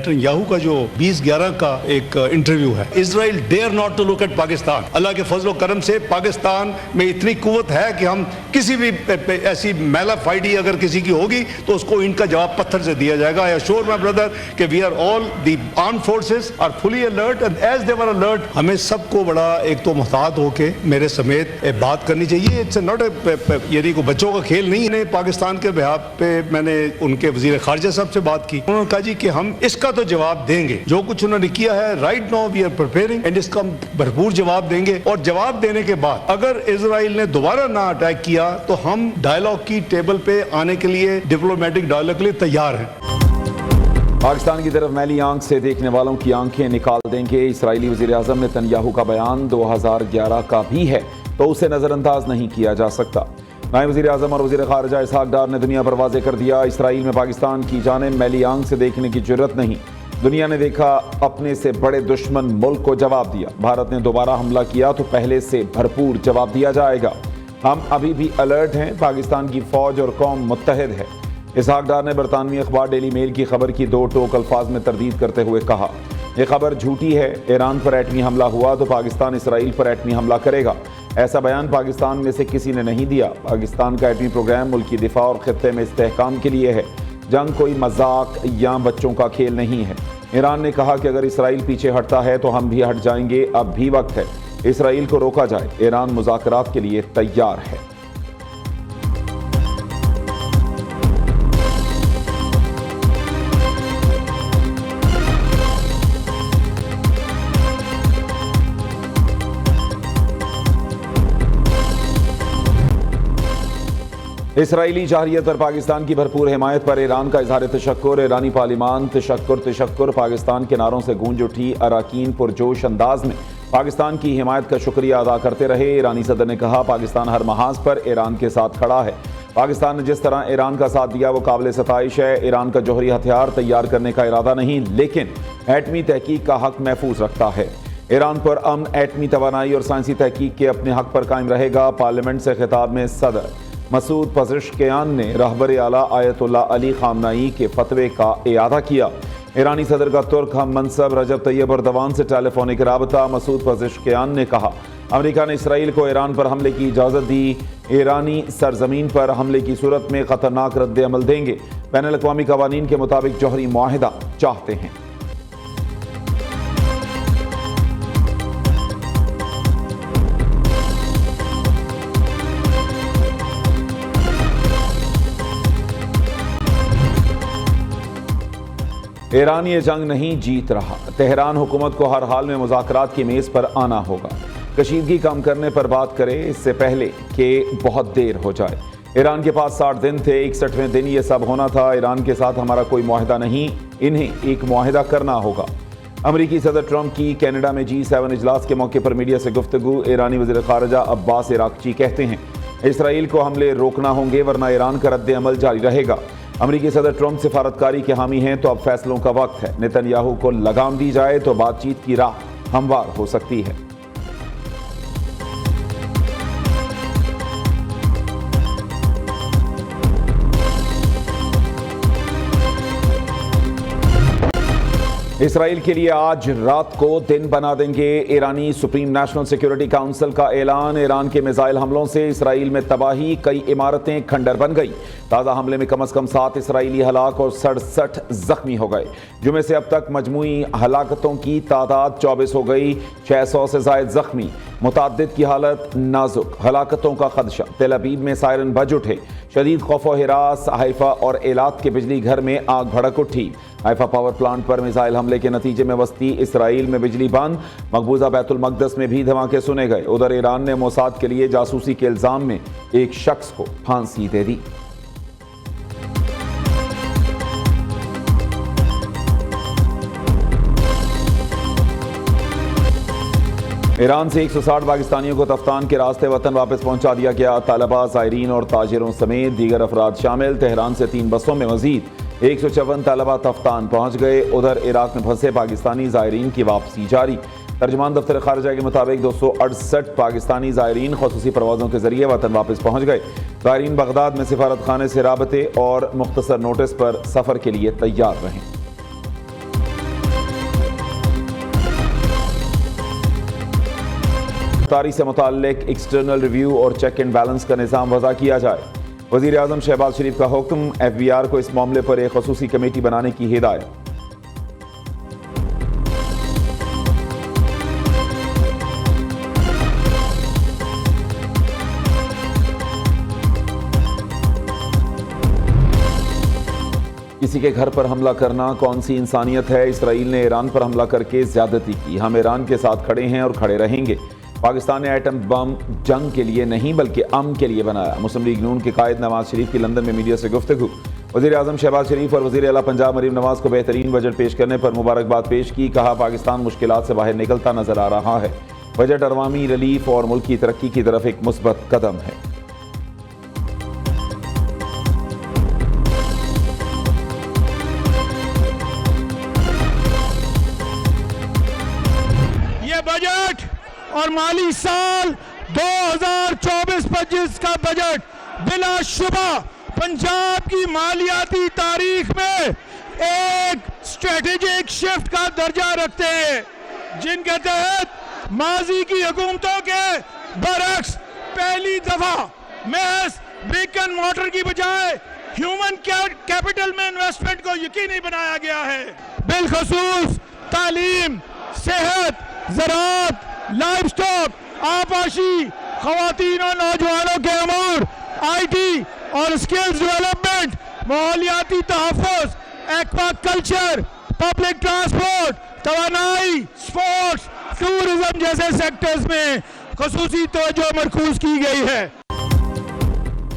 Netanyahu का जो 2011 का एक इंटरव्यू है, Israel dare not to look at Pakistan. अल्लाह के फजल करम से पाकिस्तान में इतनी कुव्वत है कि हम किसी भी ऐसी मैला फाइडी अगर किसी की होगी तो उसको इनका जवाब पत्थर से दिया जाएगा। आई एश्योर माय ब्रदर कि we are all the armed forces are fully alert and as they were alert हमें सबको बड़ा एक तो मुहतात होके मेरे समेत बात करनी चाहिए। इट्स नॉट यानी को बच्चों का खेल नहीं है। पाकिस्तान के बिहाफ पे मैंने उनके वजीर खारजा साहब से बात की, उन्होंने कहा जी कि हम इसका तो जवाब देंगे, जो कुछ उन्होंने किया है right now we are preparing and इसका भरपूर जवाब देंगे। और जवाब देने के बाद अगर इजराइल ने दोबारा ना अटैक किया तो हम डायलॉग की टेबल पे आने के लिए, डिप्लोमेटिक डायलॉग के लिए तैयार हैं। पाकिस्तान की तरफ मैली आंख से देखने वालों की आंखें निकाल देंगे। इस्राईली वज़ीर आज़म नेतन्याहू का बयान 2011 का भी है तो उसे नज़रअंदाज नहीं किया जा सकता। नायब वज़ीर आज़म और वज़ीर ख़ारिजा इसहाक़ डार ने दुनिया पर वाज़ेह कर दिया, इसराइल में पाकिस्तान की जानिब मैली आंख से देखने की ज़रूरत नहीं। दुनिया ने देखा, अपने से बड़े दुश्मन मुल्क को जवाब दिया। भारत ने दोबारा हमला किया तो पहले से भरपूर जवाब दिया जाएगा। हम अभी भी अलर्ट हैं, पाकिस्तान की फ़ौज और कौम मुत्तहिद है। इसहाक़ डार ने बरतानवी अखबार डेली मेल की खबर की दो टोक अल्फाज में तरदीद करते हुए कहा, यह खबर झूठी है। ईरान पर एटमी हमला हुआ तो पाकिस्तान इसराइल पर एटमी हमला करेगा। ऐसा बयान पाकिस्तान में से किसी ने नहीं दिया। पाकिस्तान का एटमी प्रोग्राम मुल्क की दिफा और खित्ते में इस्तेहकाम के लिए है। जंग कोई मजाक या बच्चों का खेल नहीं है। ईरान ने कहा कि अगर इसराइल पीछे हटता है तो हम भी हट जाएंगे। अब भी वक्त है इसराइल को रोका जाए। ईरान मुज़ाकरात के लिए तैयार है। इसराइली जाहिरियत पर पाकिस्तान की भरपूर हिमायत पर ईरान का इजहार तशक्कुर। ईरानी पार्लिमान तशक्कुर पाकिस्तान के नारों से गूंज उठी। अराकीन पुरजोश अंदाज में पाकिस्तान की हिमायत का शुक्रिया अदा करते रहे। ईरानी सदर ने कहा, पाकिस्तान हर महाज पर ईरान के साथ खड़ा है। पाकिस्तान ने जिस तरह ईरान का साथ दिया वो काबिल सताइश है। ईरान का जौहरी हथियार तैयार करने का इरादा नहीं, लेकिन एटमी तहकीक का हक महफूज रखता है। ईरान पर अमन, एटमी तवानाई और साइंसी तहकीक के अपने हक पर कायम रहेगा। पार्लियामेंट से खिताब में सदर मसूद पज़ेश्कियान ने रहबर आला आयतुल्लाह अली ख़ामनाई के फतवे का इयादा किया। ईरानी सदर का तुर्क हम मनसब रजब तैयब अर्दवान से टेलीफोनिक राबता। मसूद पज़ेश्कियान ने कहा, अमेरिका ने इसराइल को ईरान पर हमले की इजाज़त दी। ईरानी सरजमीन पर हमले की सूरत में ख़तरनाक रद्द अमल देंगे। बैनुल अक़वामी क़वानीन के मुताबिक जौहरी मुआहिदा चाहते हैं। ईरान ये जंग नहीं जीत रहा। तेहरान हुकूमत को हर हाल में मुज़ाकरात की मेज़ पर आना होगा। कशीदगी कम करने पर बात करे इससे पहले कि बहुत देर हो जाए। ईरान के पास 60 दिन थे, 61वें दिन ये सब होना था। ईरान के साथ हमारा कोई मुआहिदा नहीं, इन्हें एक मुआहिदा करना होगा। अमरीकी सदर ट्रंप की कनाडा में G7 इजलास के मौके पर मीडिया से गुफ्तगू। ईरानी वज़ीर ख़ारिजा अब्बास इराक़ची कहते हैं, इसराइल को हमले रोकना होंगे वरना ईरान का रद्द अमल जारी रहेगा। अमरीकी सदर ट्रंप सिफारतकारी के हामी हैं तो अब फैसलों का वक्त है। नेतन्याहू को लगाम दी जाए तो बातचीत की राह हमवार हो सकती है। इसराइल के लिए आज रात को दिन बना देंगे। ईरानी सुप्रीम नेशनल सिक्योरिटी काउंसिल का ऐलान। ईरान के मिसाइल हमलों से इसराइल में तबाही, कई इमारतें खंडर बन गई। ताज़ा हमले में कम से कम 7 इसराइली हलाक और 67 जख्मी हो गए। जुमे से अब तक मजमूई हलाकतों की तादाद 24 हो गई। 600 से ज़ायद जख्मी, मुताद्दिद की हालत नाजुक। हलाकतों का खदशा। तेल अबीब में सायरन बज उठे। शदीद खौफ व हिरास। हाइफा और एलात के बिजली घर में आग भड़क उठी। हाइफा पावर प्लांट पर मिसाइल हमले के नतीजे में वस्ती इसराइल में बिजली बंद। मकबूजा बैतुल मकदस में भी धमाके सुने गए। उधर ईरान ने मोसाद के लिए जासूसी के इल्जाम में एक शख्स को फांसी दे दी। ईरान से 160 पाकिस्तानियों को तफ्तान के रास्ते वतन वापस पहुंचा दिया गया। तलबा, ज़ायरीन और ताजिरों समेत दीगर अफराद शामिल। तेहरान से 3 बसों में मजीद 154 तलबा तफ्तान पहुंच गए। उधर इराक में फंसे पाकिस्तानी ज़ायरीन की वापसी जारी। तर्जुमान दफ्तर खारिजा के मुताबिक 268 पाकिस्तानी ज़ायरीन ख़ुसूसी परवाज़ों के जरिए वतन वापस पहुंच गए। ज़ायरीन बगदाद में सिफारत खाने से राबते और मुख्तसर नोटिस पर सफ़र के लिए तैयार रहें। गिरफ्तारी से मुताल्लिक एक्सटर्नल रिव्यू और चेक एंड बैलेंस का निज़ाम वज़ा किया जाए। वज़ीर आज़म शहबाज शरीफ का हुक्म, FBI को इस मामले पर एक ख़ुसूसी कमेटी बनाने की हिदायत। किसी के घर पर हमला करना कौन सी इंसानियत है? इसराइल ने ईरान पर हमला करके ज्यादती की। हम ईरान के साथ खड़े हैं और खड़े रहेंगे। पाकिस्तान ने एटम बम जंग के लिए नहीं बल्कि अमन के लिए बनाया। मुस्लिम लीग नून के कायद नवाज शरीफ की लंदन में मीडिया से गुफ्तगू। वज़ीर आज़म शहबाज शरीफ और वज़ीर आला पंजाब मरीम नवाज को बेहतरीन बजट पेश करने पर मुबारकबाद पेश की। कहा, पाकिस्तान मुश्किलात से बाहर निकलता नजर आ रहा है। बजट अवामी रिलीफ और मुल्क की तरक्की की तरफ एक मुस्बत कदम है। बजट और माली साल 2024-25 का बजट बिलाशुबा पंजाब की मालियाती तारीख में एक स्ट्रेटेजिक शिफ्ट का दर्जा रखते हैं, जिनके तहत माजी की हुकूमतों के बरक्स पहली दफा महज ब्रिक एंड मॉर्टर की बजाय ह्यूमन कैपिटल में इन्वेस्टमेंट को यकीनी बनाया गया है। बिलखसूस तालीम, सेहत, ज़राअत, लाइफ स्टॉक, आबाशी, खवातीन और नौजवानों के अमूर, IT और स्किल्स डेवलपमेंट, माहौलियाती तहफ़्फ़ुज़, एक्वा कल्चर, पब्लिक ट्रांसपोर्ट, तवानाई, स्पोर्ट्स, टूरिज्म जैसे सेक्टर्स में ख़ुसूसी तवज्जो मरकूज़ की गई है।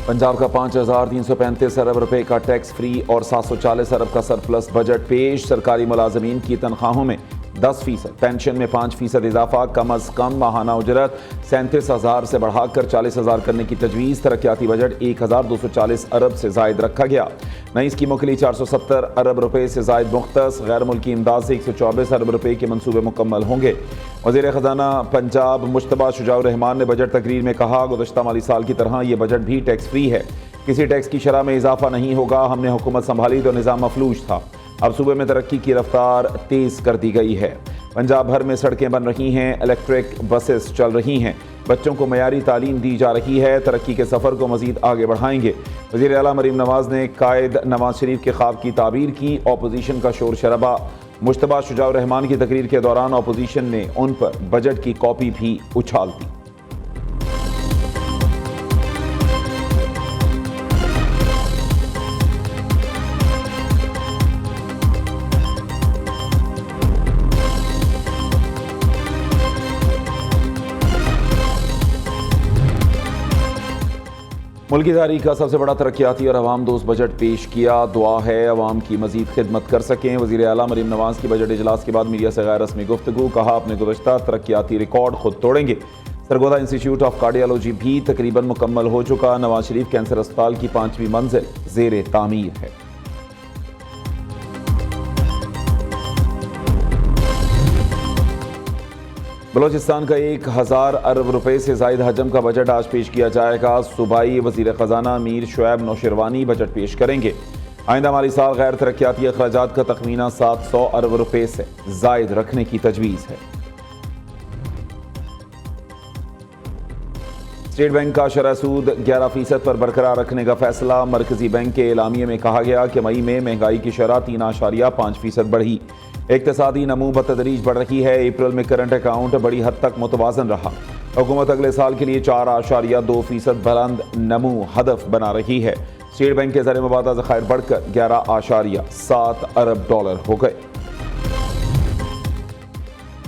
पंजाब का 5,335 अरब रुपए का टैक्स फ्री और 740 अरब का सरप्लस बजट पेश। सरकारी मुलाजमीन की तनख्वाहों में 10%, पेंशन में 5% इजाफा, कम अज कम माहाना उजरत 37,000 से बढ़ाकर 40,000 करने की तजवीज़। तरक्याती बजट 1,240 अरब से जायद रखा गया। नई स्कीमों के लिए 470 अरब रुपए से जायद मुख्तस। गैर मुल्की इमदाद से 124 अरब रुपए के मनसूबे मुकम्मल होंगे। वज़ीर ख़जाना पंजाब मुश्तबा शुजाउर रहमान ने बजट तकरीर में कहा, गुज़श्ता माली साल की तरह ये बजट भी टैक्स फ्री है। किसी टैक्स की शरह में इजाफा नहीं होगा। हमने हुकूमत संभाली तो निज़ाम मफलूज था, अब सूबे में तरक्की की रफ्तार तेज़ कर दी गई है। पंजाब भर में सड़कें बन रही हैं, इलेक्ट्रिक बसेस चल रही हैं, बच्चों को मयारी तालीम दी जा रही है। तरक्की के सफ़र को मज़ीद आगे बढ़ाएंगे। वज़ीर आला मरीम नवाज ने कायद नवाज शरीफ के ख्वाब की ताबीर की। अपोजिशन का शोर शराबा। मुश्तबा शुजाउर रहमान की तकरीर के दौरान अपोजिशन ने उन पर बजट की कॉपी भी उछाल दी। मुल्की तारीख का सबसे बड़ा तरक्याती और अवाम दोस्त बजट पेश किया। दुआ है अवाम की मजीद खिदमत कर सकें। वज़ीर आला मरीम नवाज की बजट इजलास के बाद मीडिया से गैर रस्मी गुफ्तगू। कहा, अपने गुज़श्ता तरक्याती रिकॉर्ड खुद तोड़ेंगे। सरगोदा इंस्टीट्यूट ऑफ कार्डियोलॉजी भी तकरीबन मुकम्मल हो चुका। नवाज शरीफ कैंसर अस्पताल की 5वीं मंजिल ज़ेर तामीर है। बलोचिस्तान का 1,000 अरब रुपए से जायद हजम का बजट आज पेश किया जाएगा। सूबाई वज़ीर ख़जाना मीर शुएब नौशरवानी बजट पेश करेंगे। आइंदा माली साल गैर तरक्याती अखराजात का तखमीना 700 अरब रुपए से जायद रखने की तजवीज़ है। स्टेट बैंक का शरह सूद 11% पर बरकरार रखने का फैसला। मरकजी बैंक के एलामिये में कहा गया कि मई में महंगाई की शरह 3.5% बढ़ी। इक्तसादी नमू बतदरीज बढ़ रही है। अप्रैल में करंट अकाउंट बड़ी हद तक मुतवाजन रहा। हुकूमत अगले साल के लिए 4.2% बुलंद नमू हदफ बना रही है। स्टेट बैंक के ज़रिए मुबादा ज़खायर बढ़कर 11.7 अरब डॉलर हो गए।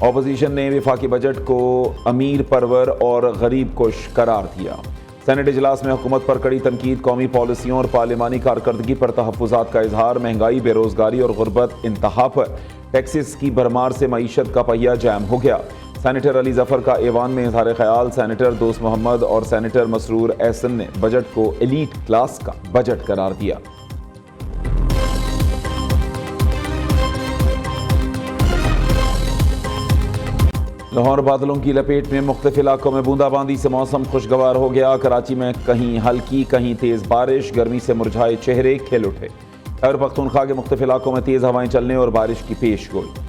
अपोजिशन ने वफाकी बजट को अमीर परवर और गरीब कुश करार दिया। सेनेट इजलास में हुकूमत पर कड़ी तनकीद। कौमी पॉलिसियों और पार्लिमानी कारकर्दगी पर तहफ़्फ़ुज़ात का इजहार। महंगाई, बेरोज़गारी और गुर्बत इंतहा पर टैक्सेस की भरमार से मईशत का पहिया जैम हो गया। सेनेटर अली जफ़र का ऐवान में इज़हार ख्याल। सेनेटर दोस्त मोहम्मद और सेनेटर मसरूर एहसन ने बजट को एलीट क्लास का बजट करार दिया। लाहौर बादलों की लपेट में, मुख्तलिफ इलाकों में बूंदाबांदी से मौसम खुशगवार हो गया। कराची में कहीं हल्की कहीं तेज़ बारिश। गर्मी से मुरझाए चेहरे खिल उठे। खैबर पख्तूनख्वा के मुख्तलिफ इलाकों में तेज़ हवाएं चलने और बारिश की पेश गोई।